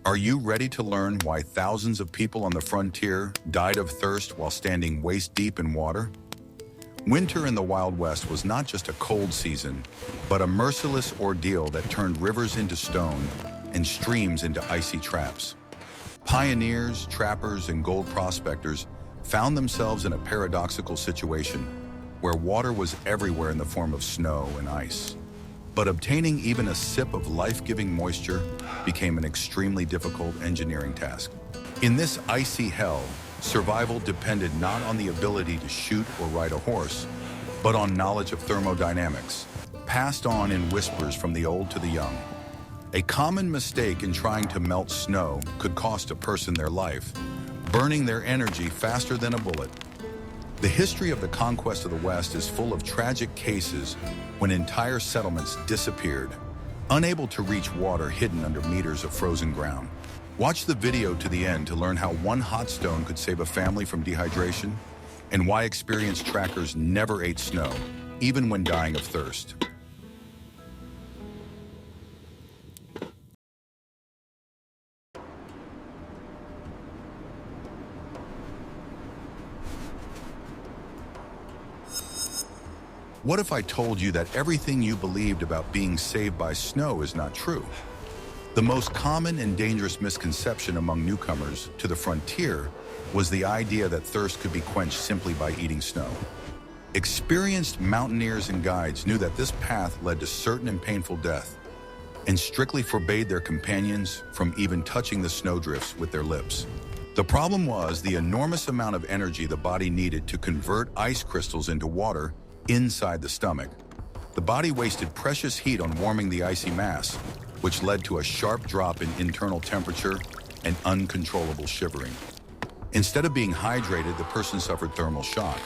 Are you ready to learn why thousands of people on the frontier died of thirst while standing waist-deep in water? Winter in the Wild West was not just a cold season, but a merciless ordeal that turned rivers into stone and streams into icy traps. Pioneers, trappers, and gold prospectors found themselves in a paradoxical situation where water was everywhere in the form of snow and ice. But obtaining even a sip of life-giving moisture became an extremely difficult engineering task. In this icy hell, survival depended not on the ability to shoot or ride a horse, but on knowledge of thermodynamics, passed on in whispers from the old to the young. A common mistake in trying to melt snow could cost a person their life, burning their energy faster than a bullet. The history of the conquest of the West is full of tragic cases when entire settlements disappeared, unable to reach water hidden under meters of frozen ground. Watch the video to the end to learn how one hot stone could save a family from dehydration and why experienced trackers never ate snow, even when dying of thirst. What if I told you that everything you believed about being saved by snow is not true? The most common and dangerous misconception among newcomers to the frontier was the idea that thirst could be quenched simply by eating snow. Experienced mountaineers and guides knew that this path led to certain and painful death, and strictly forbade their companions from even touching the snowdrifts with their lips. The problem was the enormous amount of energy the body needed to convert ice crystals into water inside the stomach. The body wasted precious heat on warming the icy mass, which led to a sharp drop in internal temperature and uncontrollable shivering. Instead of being hydrated, the person suffered thermal shock,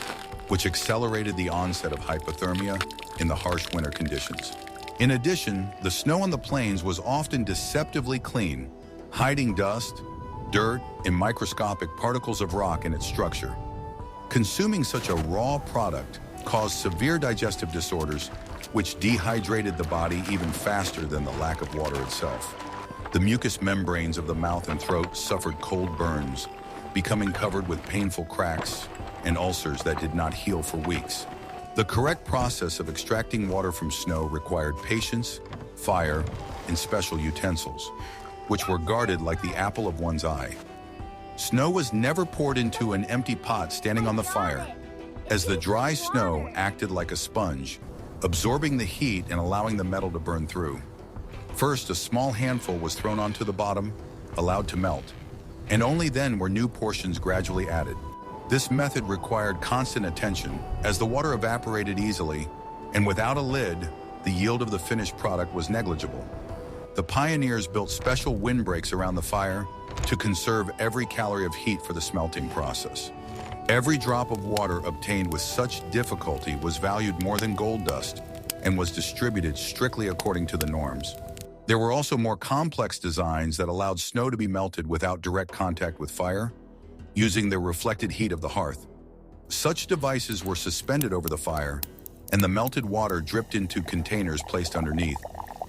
which accelerated the onset of hypothermia in the harsh winter conditions. In addition, the snow on the plains was often deceptively clean, hiding dust, dirt, and microscopic particles of rock in its structure. Consuming such a raw product caused severe digestive disorders, which dehydrated the body even faster than the lack of water itself. The mucous membranes of the mouth and throat suffered cold burns, becoming covered with painful cracks and ulcers that did not heal for weeks. The correct process of extracting water from snow required patience, fire, and special utensils, which were guarded like the apple of one's eye. Snow was never poured into an empty pot standing on the fire, as the dry snow acted like a sponge, absorbing the heat and allowing the metal to burn through. First, a small handful was thrown onto the bottom, allowed to melt, and only then were new portions gradually added. This method required constant attention, as the water evaporated easily, and without a lid, the yield of the finished product was negligible. The pioneers built special windbreaks around the fire to conserve every calorie of heat for the smelting process. Every drop of water obtained with such difficulty was valued more than gold dust and was distributed strictly according to the norms. There were also more complex designs that allowed snow to be melted without direct contact with fire, using the reflected heat of the hearth. Such devices were suspended over the fire, and the melted water dripped into containers placed underneath,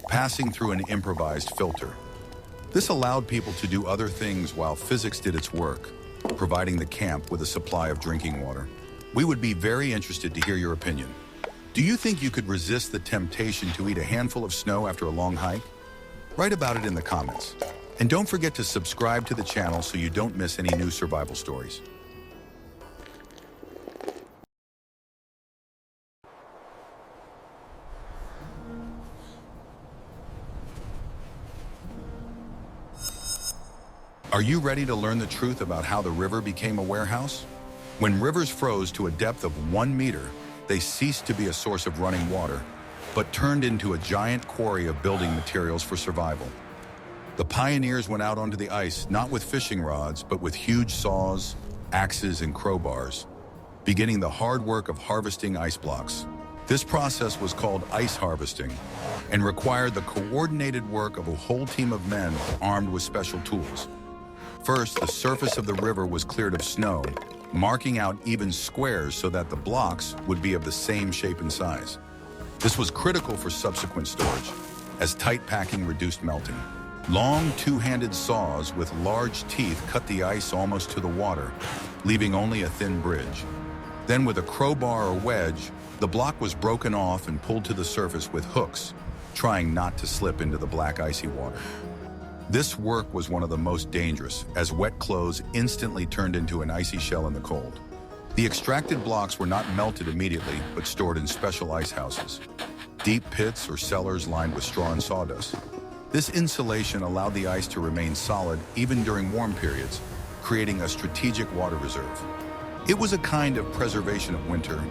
passing through an improvised filter. This allowed people to do other things while physics did its work, providing the camp with a supply of drinking water. We would be very interested to hear your opinion. Do you think you could resist the temptation to eat a handful of snow after a long hike? Write about it in the comments. And don't forget to subscribe to the channel so you don't miss any new survival stories. Are you ready to learn the truth about how the river became a warehouse? When rivers froze to a depth of 1 meter, they ceased to be a source of running water, but turned into a giant quarry of building materials for survival. The pioneers went out onto the ice not with fishing rods, but with huge saws, axes, and crowbars, beginning the hard work of harvesting ice blocks. This process was called ice harvesting and required the coordinated work of a whole team of men armed with special tools. First, the surface of the river was cleared of snow, marking out even squares so that the blocks would be of the same shape and size. This was critical for subsequent storage, as tight packing reduced melting. Long two-handed saws with large teeth cut the ice almost to the water, leaving only a thin bridge. Then with a crowbar or wedge, the block was broken off and pulled to the surface with hooks, trying not to slip into the black icy water. This work was one of the most dangerous, as wet clothes instantly turned into an icy shell in the cold. The extracted blocks were not melted immediately, but stored in special ice houses, deep pits or cellars lined with straw and sawdust. This insulation allowed the ice to remain solid even during warm periods, creating a strategic water reserve. It was a kind of preservation of winter,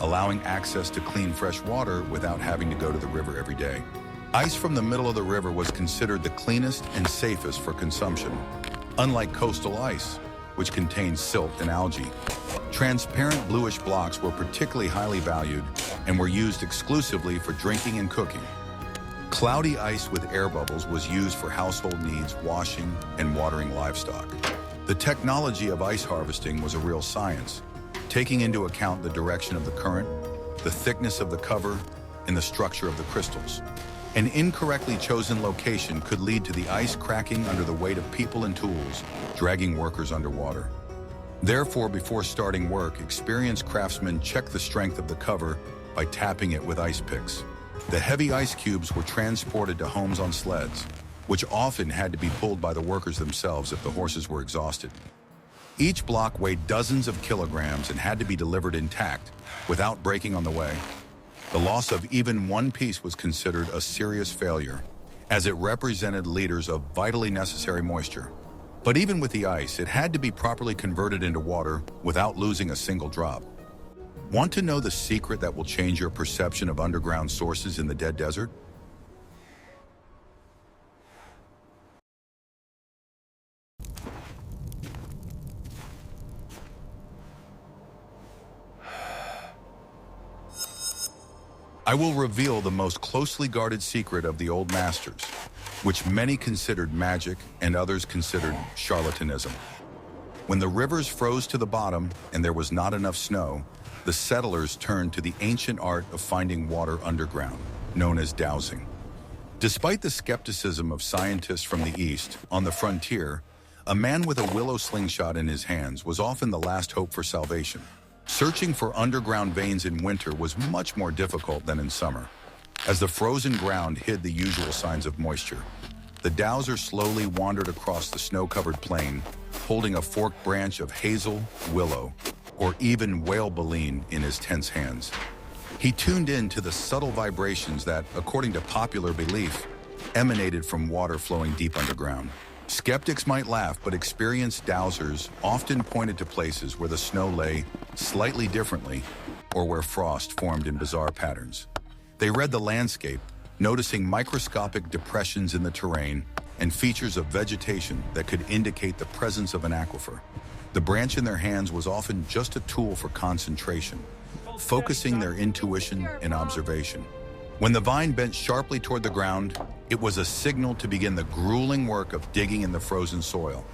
allowing access to clean fresh water without having to go to the river every day. Ice from the middle of the river was considered the cleanest and safest for consumption, unlike coastal ice, which contains silt and algae. Transparent bluish blocks were particularly highly valued and were used exclusively for drinking and cooking. Cloudy ice with air bubbles was used for household needs, washing, and watering livestock. The technology of ice harvesting was a real science, taking into account the direction of the current, the thickness of the cover, and the structure of the crystals. An incorrectly chosen location could lead to the ice cracking under the weight of people and tools, dragging workers underwater. Therefore, before starting work, experienced craftsmen checked the strength of the cover by tapping it with ice picks. The heavy ice cubes were transported to homes on sleds, which often had to be pulled by the workers themselves if the horses were exhausted. Each block weighed dozens of kilograms and had to be delivered intact, without breaking on the way. The loss of even one piece was considered a serious failure, as it represented liters of vitally necessary moisture. But even with the ice, it had to be properly converted into water without losing a single drop. Want to know the secret that will change your perception of underground sources in the dead desert? I will reveal the most closely guarded secret of the old masters, which many considered magic and others considered charlatanism. When the rivers froze to the bottom and there was not enough snow, the settlers turned to the ancient art of finding water underground, known as dowsing. Despite the skepticism of scientists from the East, on the frontier, a man with a willow slingshot in his hands was often the last hope for salvation. Searching for underground veins in winter was much more difficult than in summer, as the frozen ground hid the usual signs of moisture. The dowser slowly wandered across the snow-covered plain, holding a forked branch of hazel, willow, or even whale baleen in his tense hands. He tuned in to the subtle vibrations that, according to popular belief, emanated from water flowing deep underground. Skeptics might laugh, but experienced dowsers often pointed to places where the snow lay slightly differently or where frost formed in bizarre patterns. They read the landscape, noticing microscopic depressions in the terrain and features of vegetation that could indicate the presence of an aquifer. The branch in their hands was often just a tool for concentration, focusing their intuition and observation. When the vine bent sharply toward the ground, it was a signal to begin the grueling work of digging in the frozen soil.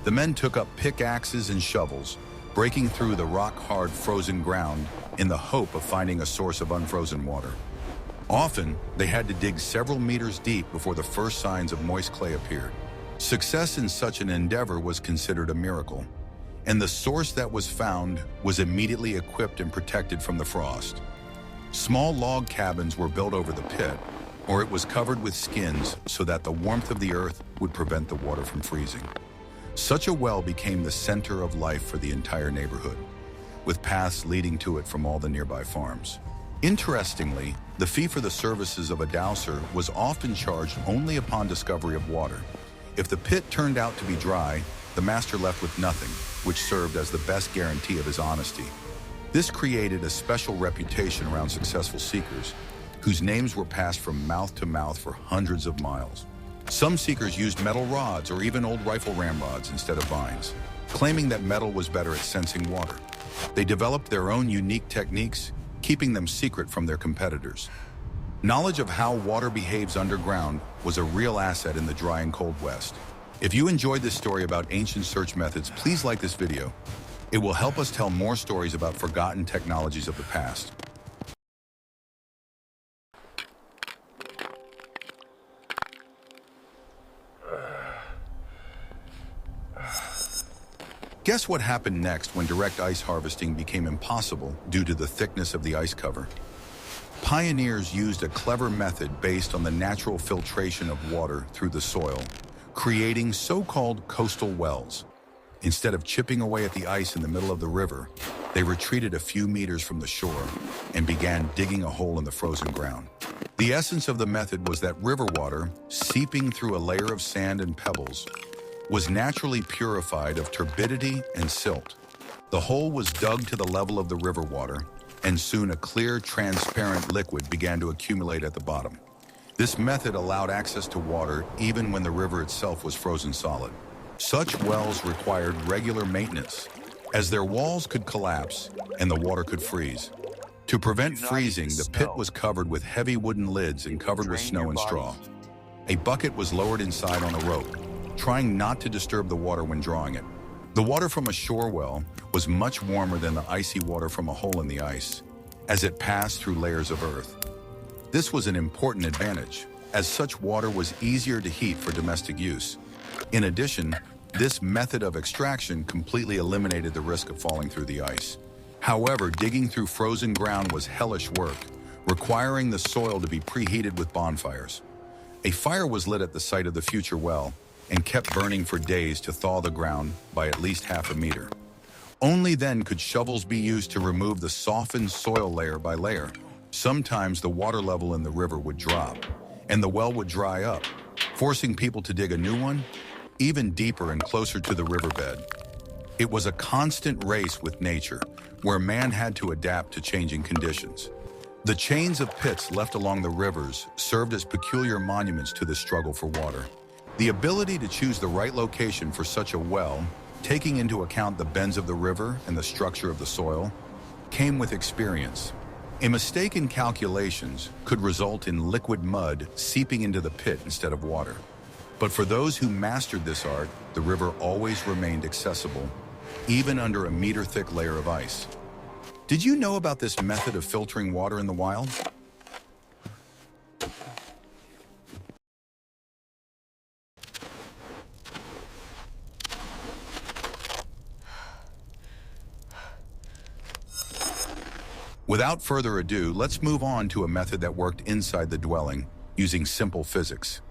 The men took up pickaxes and shovels, breaking through the rock-hard frozen ground in the hope of finding a source of unfrozen water. Often, they had to dig several meters deep before the first signs of moist clay appeared. Success in such an endeavor was considered a miracle, and the source that was found was immediately equipped and protected from the frost. Small log cabins were built over the pit, or it was covered with skins so that the warmth of the earth would prevent the water from freezing. Such a well became the center of life for the entire neighborhood, with paths leading to it from all the nearby farms. Interestingly, the fee for the services of a dowser was often charged only upon discovery of water. If the pit turned out to be dry, the master left with nothing, which served as the best guarantee of his honesty. This created a special reputation around successful seekers, whose names were passed from mouth to mouth for hundreds of miles. Some seekers used metal rods or even old rifle ramrods instead of vines, claiming that metal was better at sensing water. They developed their own unique techniques, keeping them secret from their competitors. Knowledge of how water behaves underground was a real asset in the dry and cold West. If you enjoyed this story about ancient search methods, please like this video. It will help us tell more stories about forgotten technologies of the past. Guess what happened next when direct ice harvesting became impossible due to the thickness of the ice cover? Pioneers used a clever method based on the natural filtration of water through the soil, creating so-called coastal wells. Instead of chipping away at the ice in the middle of the river, they retreated a few meters from the shore and began digging a hole in the frozen ground. The essence of the method was that river water, seeping through a layer of sand and pebbles, was naturally purified of turbidity and silt. The hole was dug to the level of the river water, and soon a clear, transparent liquid began to accumulate at the bottom. This method allowed access to water even when the river itself was frozen solid. Such wells required regular maintenance, as their walls could collapse and the water could freeze. To prevent freezing, the pit was covered with heavy wooden lids and covered with snow and straw. A bucket was lowered inside on a rope, trying not to disturb the water when drawing it. The water from a shore well was much warmer than the icy water from a hole in the ice, as it passed through layers of earth. This was an important advantage, as such water was easier to heat for domestic use. In addition, this method of extraction completely eliminated the risk of falling through the ice. However, digging through frozen ground was hellish work, requiring the soil to be preheated with bonfires. A fire was lit at the site of the future well and kept burning for days to thaw the ground by at least half a meter. Only then could shovels be used to remove the softened soil layer by layer. Sometimes the water level in the river would drop, and the well would dry up, forcing people to dig a new one, even deeper and closer to the riverbed. It was a constant race with nature, where man had to adapt to changing conditions. The chains of pits left along the rivers served as peculiar monuments to this struggle for water. The ability to choose the right location for such a well, taking into account the bends of the river and the structure of the soil, came with experience. A mistake in calculations could result in liquid mud seeping into the pit instead of water. But for those who mastered this art, the river always remained accessible, even under a meter-thick layer of ice. Did you know about this method of filtering water in the wild? Without further ado, let's move on to a method that worked inside the dwelling, using simple physics.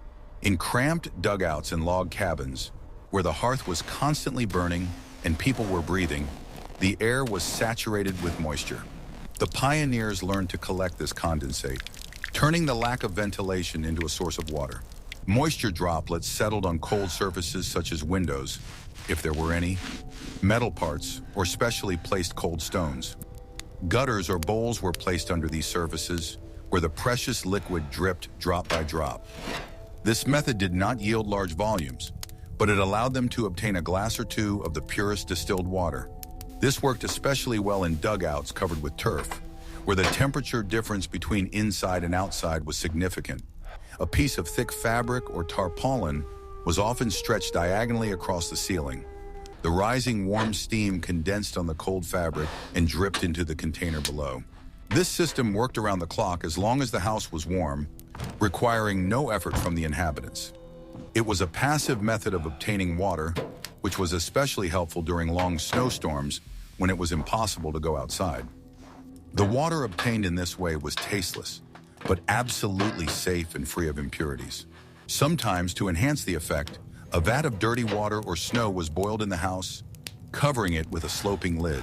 In cramped dugouts and log cabins, where the hearth was constantly burning and people were breathing, the air was saturated with moisture. The pioneers learned to collect this condensate, turning the lack of ventilation into a source of water. Moisture droplets settled on cold surfaces such as windows, if there were any, metal parts, or specially placed cold stones. Gutters or bowls were placed under these surfaces, where the precious liquid dripped drop by drop. This method did not yield large volumes, but it allowed them to obtain a glass or two of the purest distilled water. This worked especially well in dugouts covered with turf, where the temperature difference between inside and outside was significant. A piece of thick fabric or tarpaulin was often stretched diagonally across the ceiling. The rising warm steam condensed on the cold fabric and dripped into the container below. This system worked around the clock as long as the house was warm, requiring no effort from the inhabitants. It was a passive method of obtaining water, which was especially helpful during long snowstorms when it was impossible to go outside. The water obtained in this way was tasteless, but absolutely safe and free of impurities. Sometimes, to enhance the effect, a vat of dirty water or snow was boiled in the house, covering it with a sloping lid.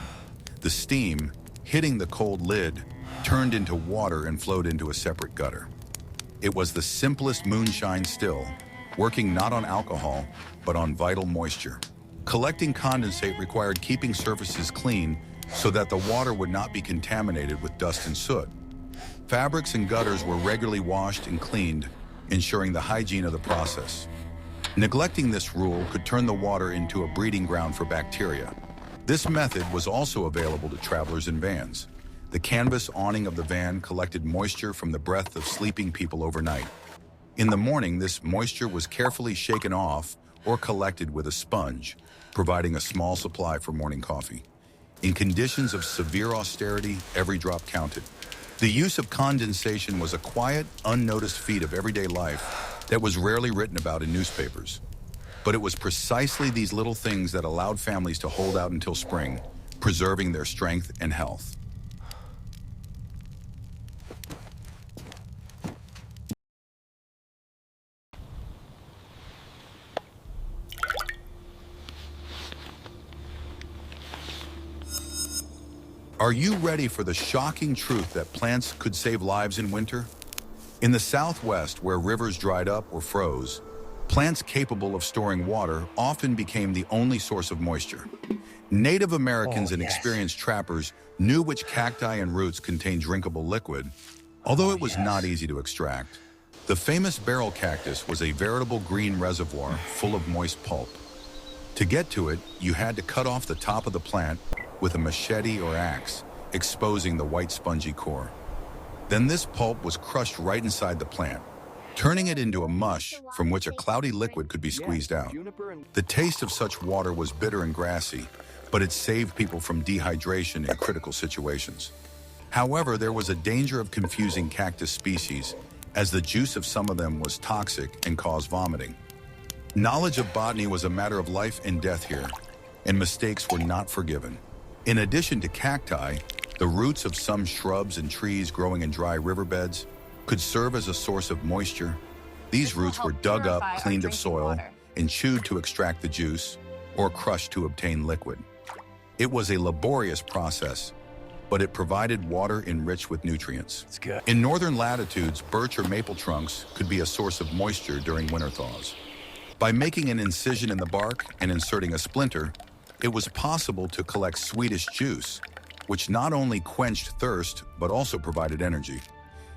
The steam, hitting the cold lid, turned into water and flowed into a separate gutter. It was the simplest moonshine still, working not on alcohol, but on vital moisture. Collecting condensate required keeping surfaces clean so that the water would not be contaminated with dust and soot. Fabrics and gutters were regularly washed and cleaned, ensuring the hygiene of the process. Neglecting this rule could turn the water into a breeding ground for bacteria. This method was also available to travelers in vans. The canvas awning of the van collected moisture from the breath of sleeping people overnight. In the morning, this moisture was carefully shaken off or collected with a sponge, providing a small supply for morning coffee. In conditions of severe austerity, every drop counted. The use of condensation was a quiet, unnoticed feat of everyday life that was rarely written about in newspapers. But it was precisely these little things that allowed families to hold out until spring, preserving their strength and health. Are you ready for the shocking truth that plants could save lives in winter? In the Southwest, where rivers dried up or froze, plants capable of storing water often became the only source of moisture. Native Americans and experienced trappers knew which cacti and roots contained drinkable liquid, although it was not easy to extract. The famous barrel cactus was a veritable green reservoir full of moist pulp. To get to it, you had to cut off the top of the plant with a machete or axe, exposing the white spongy core. Then this pulp was crushed right inside the plant, turning it into a mush from which a cloudy liquid could be squeezed out. The taste of such water was bitter and grassy, but it saved people from dehydration in critical situations. However, there was a danger of confusing cactus species, as the juice of some of them was toxic and caused vomiting. Knowledge of botany was a matter of life and death here, and mistakes were not forgiven. In addition to cacti, the roots of some shrubs and trees growing in dry riverbeds could serve as a source of moisture. These roots were dug up, cleaned of soil, and chewed to extract the juice, or crushed to obtain liquid. It was a laborious process, but it provided water enriched with nutrients. It's good. In northern latitudes, birch or maple trunks could be a source of moisture during winter thaws. By making an incision in the bark and inserting a splinter, it was possible to collect sweetish juice, which not only quenched thirst, but also provided energy.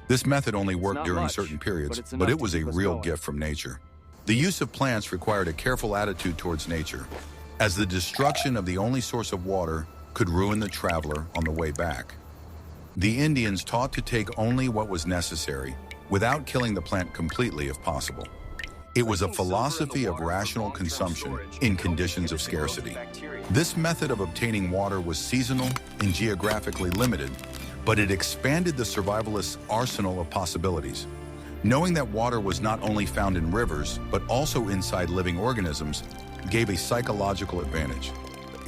This method only worked during certain periods, but it was a real gift from nature. The use of plants required a careful attitude towards nature, as the destruction of the only source of water could ruin the traveler on the way back. The Indians taught to take only what was necessary, without killing the plant completely if possible. It was a philosophy of rational consumption in conditions of scarcity. This method of obtaining water was seasonal and geographically limited, but it expanded the survivalists' arsenal of possibilities. Knowing that water was not only found in rivers, but also inside living organisms, gave a psychological advantage.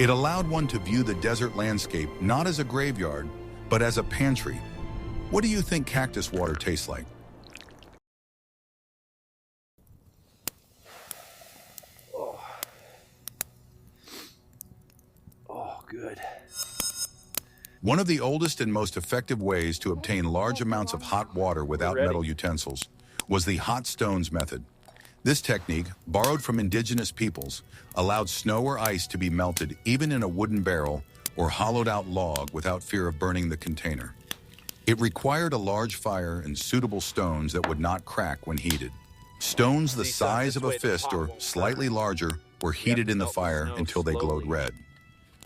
It allowed one to view the desert landscape not as a graveyard, but as a pantry. What do you think cactus water tastes like? Good. One of the oldest and most effective ways to obtain large amounts of hot water without metal utensils was the hot stones method. This technique, borrowed from indigenous peoples, allowed snow or ice to be melted even in a wooden barrel or hollowed-out log without fear of burning the container. It required a large fire and suitable stones that would not crack when heated. Stones the size of a fist or slightly larger were heated in the fire until they glowed red.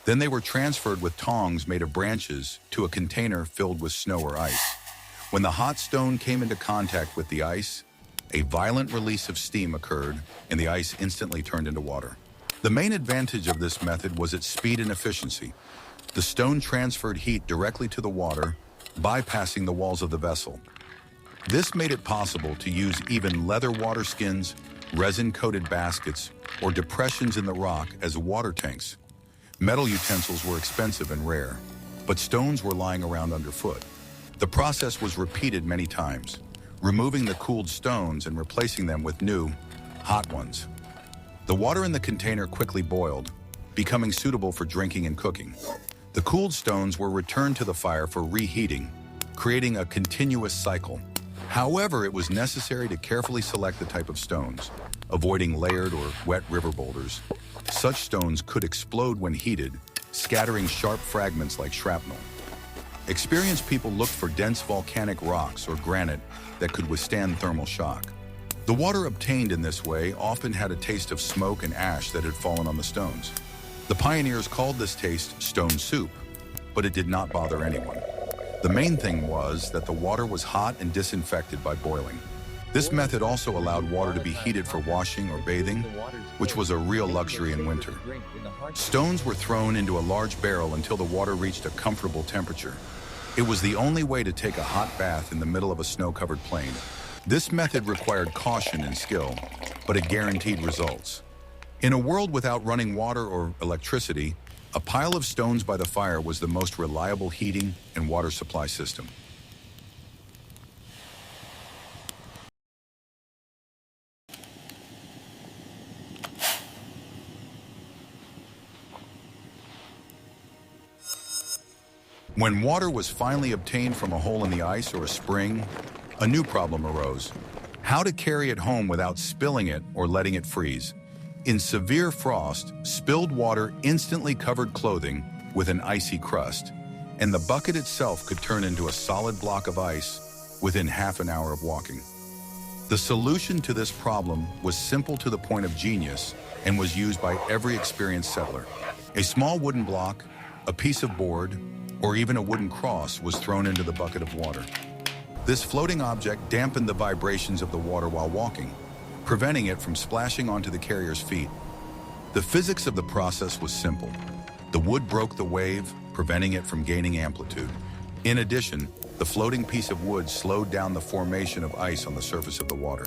Then they were transferred with tongs made of branches to a container filled with snow or ice. When the hot stone came into contact with the ice, a violent release of steam occurred and the ice instantly turned into water. The main advantage of this method was its speed and efficiency. The stone transferred heat directly to the water, bypassing the walls of the vessel. This made it possible to use even leather water skins, resin-coated baskets, or depressions in the rock as water tanks. Metal utensils were expensive and rare, but stones were lying around underfoot. The process was repeated many times, removing the cooled stones and replacing them with new, hot ones. The water in the container quickly boiled, becoming suitable for drinking and cooking. The cooled stones were returned to the fire for reheating, creating a continuous cycle. However, it was necessary to carefully select the type of stones, avoiding layered or wet river boulders. Such stones could explode when heated, scattering sharp fragments like shrapnel. Experienced people looked for dense volcanic rocks or granite that could withstand thermal shock. The water obtained in this way often had a taste of smoke and ash that had fallen on the stones. The pioneers called this taste stone soup, but it did not bother anyone. The main thing was that the water was hot and disinfected by boiling. This method also allowed water to be heated for washing or bathing, which was a real luxury in winter. Stones were thrown into a large barrel until the water reached a comfortable temperature. It was the only way to take a hot bath in the middle of a snow-covered plain. This method required caution and skill, but it guaranteed results. In a world without running water or electricity, a pile of stones by the fire was the most reliable heating and water supply system. When water was finally obtained from a hole in the ice or a spring, a new problem arose: how to carry it home without spilling it or letting it freeze. In severe frost, spilled water instantly covered clothing with an icy crust, and the bucket itself could turn into a solid block of ice within half an hour of walking. The solution to this problem was simple to the point of genius and was used by every experienced settler. A small wooden block, a piece of board, or even a wooden cross was thrown into the bucket of water. This floating object dampened the vibrations of the water while walking, preventing it from splashing onto the carrier's feet. The physics of the process was simple. The wood broke the wave, preventing it from gaining amplitude. In addition, the floating piece of wood slowed down the formation of ice on the surface of the water.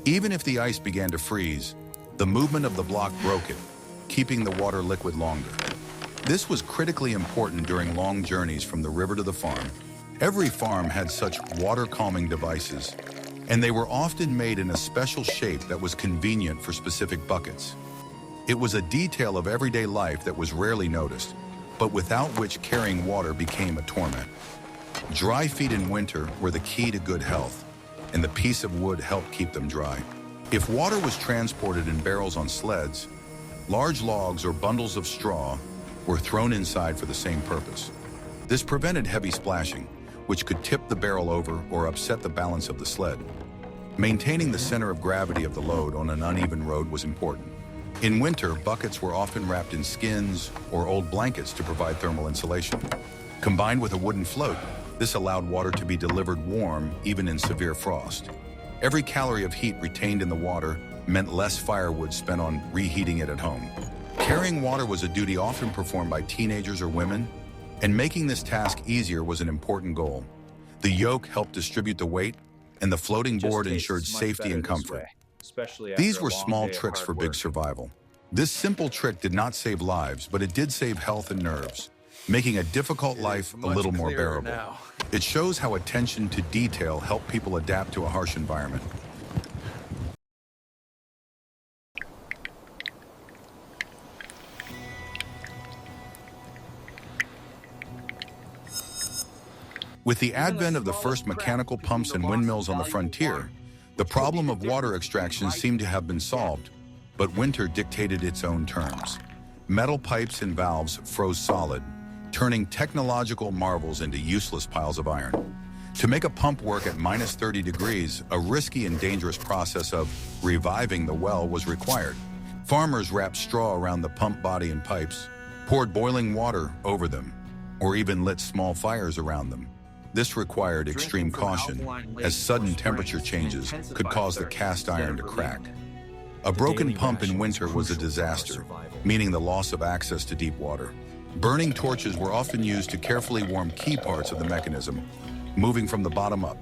Even if the ice began to freeze, the movement of the block broke it, keeping the water liquid longer. This was critically important during long journeys from the river to the farm. Every farm had such water-calming devices, and they were often made in a special shape that was convenient for specific buckets. It was a detail of everyday life that was rarely noticed, but without which carrying water became a torment. Dry feet in winter were the key to good health, and the piece of wood helped keep them dry. If water was transported in barrels on sleds, large logs or bundles of straw were thrown inside for the same purpose. This prevented heavy splashing, which could tip the barrel over or upset the balance of the sled. Maintaining the center of gravity of the load on an uneven road was important. In winter, buckets were often wrapped in skins or old blankets to provide thermal insulation. Combined with a wooden float, this allowed water to be delivered warm even in severe frost. Every calorie of heat retained in the water meant less firewood spent on reheating it at home. Carrying water was a duty often performed by teenagers or women, and making this task easier was an important goal. The yoke helped distribute the weight, and the floating board ensured safety and comfort. These were small tricks for big survival. This simple trick did not save lives, but it did save health and nerves, making a difficult life a little more bearable. It shows how attention to detail helped people adapt to a harsh environment. With the advent of the first mechanical pumps and windmills on the frontier, the problem of water extraction seemed to have been solved, but winter dictated its own terms. Metal pipes and valves froze solid, turning technological marvels into useless piles of iron. To make a pump work at minus 30 degrees, a risky and dangerous process of reviving the well was required. Farmers wrapped straw around the pump body and pipes, poured boiling water over them, or even lit small fires around them. This required extreme caution, as sudden temperature changes could cause the cast iron to crack. A broken pump in winter was a disaster, meaning the loss of access to deep water. Burning torches were often used to carefully warm key parts of the mechanism, moving from the bottom up.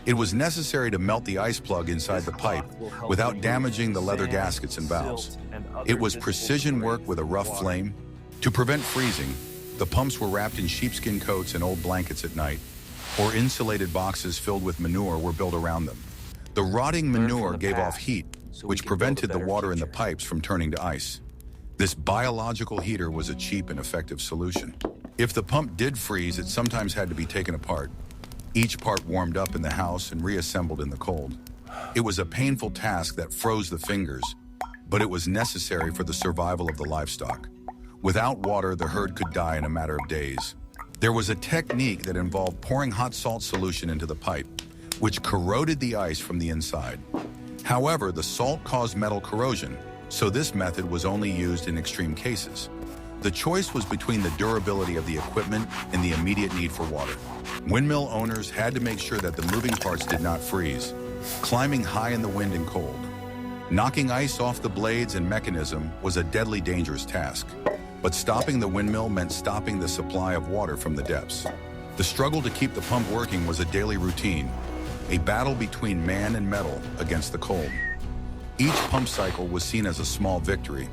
It was necessary to melt the ice plug inside the pipe without damaging the leather gaskets and valves. It was precision work with a rough flame. To prevent freezing, the pumps were wrapped in sheepskin coats and old blankets at night, or insulated boxes filled with manure were built around them. The rotting manure gave off heat, which prevented the water in the pipes from turning to ice. This biological heater was a cheap and effective solution. If the pump did freeze, it sometimes had to be taken apart, each part warmed up in the house and reassembled in the cold. It was a painful task that froze the fingers, but it was necessary for the survival of the livestock. Without water, the herd could die in a matter of days. There was a technique that involved pouring hot salt solution into the pipe, which corroded the ice from the inside. However, the salt caused metal corrosion, so this method was only used in extreme cases. The choice was between the durability of the equipment and the immediate need for water. Windmill owners had to make sure that the moving parts did not freeze, climbing high in the wind and cold. Knocking ice off the blades and mechanism was a deadly dangerous task, but stopping the windmill meant stopping the supply of water from the depths. The struggle to keep the pump working was a daily routine, a battle between man and metal against the cold. Each pump cycle was seen as a small victory.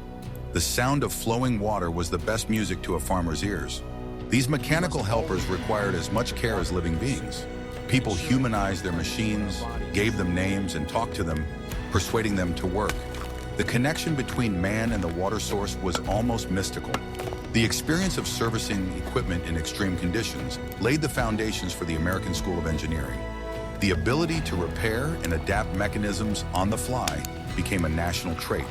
The sound of flowing water was the best music to a farmer's ears. These mechanical helpers required as much care as living beings. People humanized their machines, gave them names, and talked to them, persuading them to work. The connection between man and the water source was almost mystical. The experience of servicing equipment in extreme conditions laid the foundations for the American School of Engineering. The ability to repair and adapt mechanisms on the fly became a national trait.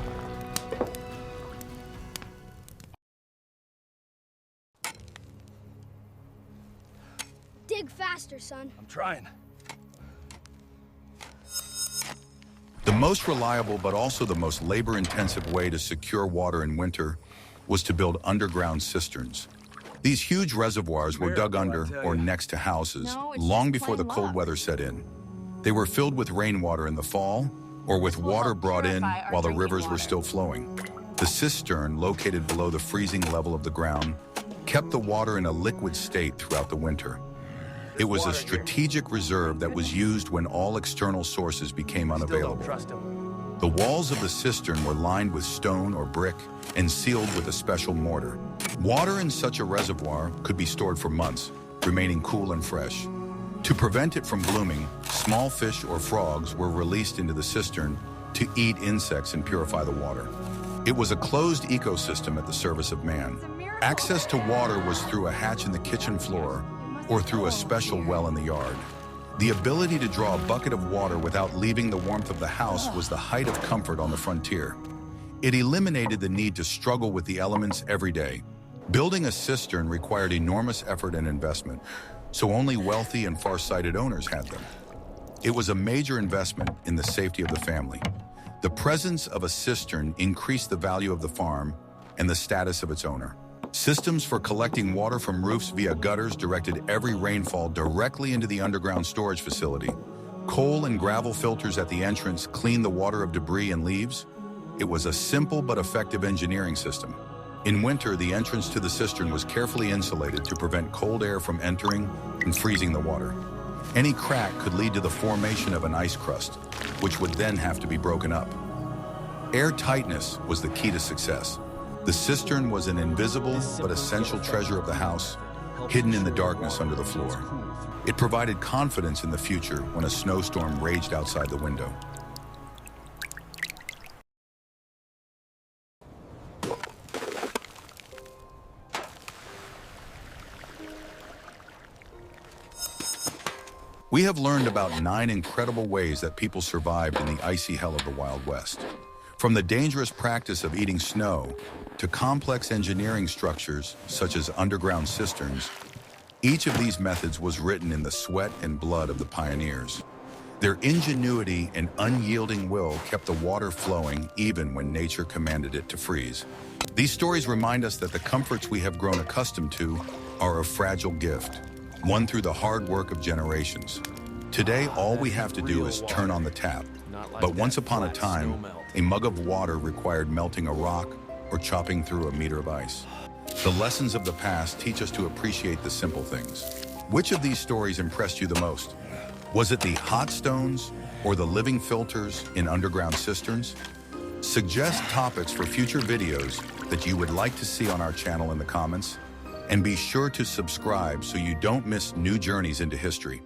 Dig faster, son. I'm trying. The most reliable but also the most labor-intensive way to secure water in winter was to build underground cisterns. These huge reservoirs were dug under or next to houses long before the cold weather set in. They were filled with rainwater in the fall or with water brought in while the rivers were still flowing. The cistern, located below the freezing level of the ground, kept the water in a liquid state throughout the winter. It was a strategic reserve that was used when all external sources became unavailable. The walls of the cistern were lined with stone or brick and sealed with a special mortar. Water in such a reservoir could be stored for months, remaining cool and fresh. To prevent it from blooming, small fish or frogs were released into the cistern to eat insects and purify the water. It was a closed ecosystem at the service of man. Access to water was through a hatch in the kitchen floor or through a special well in the yard. The ability to draw a bucket of water without leaving the warmth of the house was the height of comfort on the frontier. It eliminated the need to struggle with the elements every day. Building a cistern required enormous effort and investment, so only wealthy and far-sighted owners had them. It was a major investment in the safety of the family. The presence of a cistern increased the value of the farm and the status of its owner. Systems for collecting water from roofs via gutters directed every rainfall directly into the underground storage facility. Coal and gravel filters at the entrance cleaned the water of debris and leaves. It was a simple but effective engineering system. In winter, the entrance to the cistern was carefully insulated to prevent cold air from entering and freezing the water. Any crack could lead to the formation of an ice crust, which would then have to be broken up. Airtightness was the key to success. The cistern was an invisible but essential treasure of the house, hidden in the darkness under the floor. It provided confidence in the future when a snowstorm raged outside the window. We have learned about 9 incredible ways that people survived in the icy hell of the Wild West. From the dangerous practice of eating snow to complex engineering structures such as underground cisterns, each of these methods was written in the sweat and blood of the pioneers. Their ingenuity and unyielding will kept the water flowing even when nature commanded it to freeze. These stories remind us that the comforts we have grown accustomed to are a fragile gift, won through the hard work of generations. Today, all we have to do is turn on the tap. But once upon a time, a mug of water required melting a rock or chopping through a meter of ice. The lessons of the past teach us to appreciate the simple things. Which of these stories impressed you the most? Was it the hot stones or the living filters in underground cisterns? Suggest topics for future videos that you would like to see on our channel in the comments, and be sure to subscribe so you don't miss new journeys into history.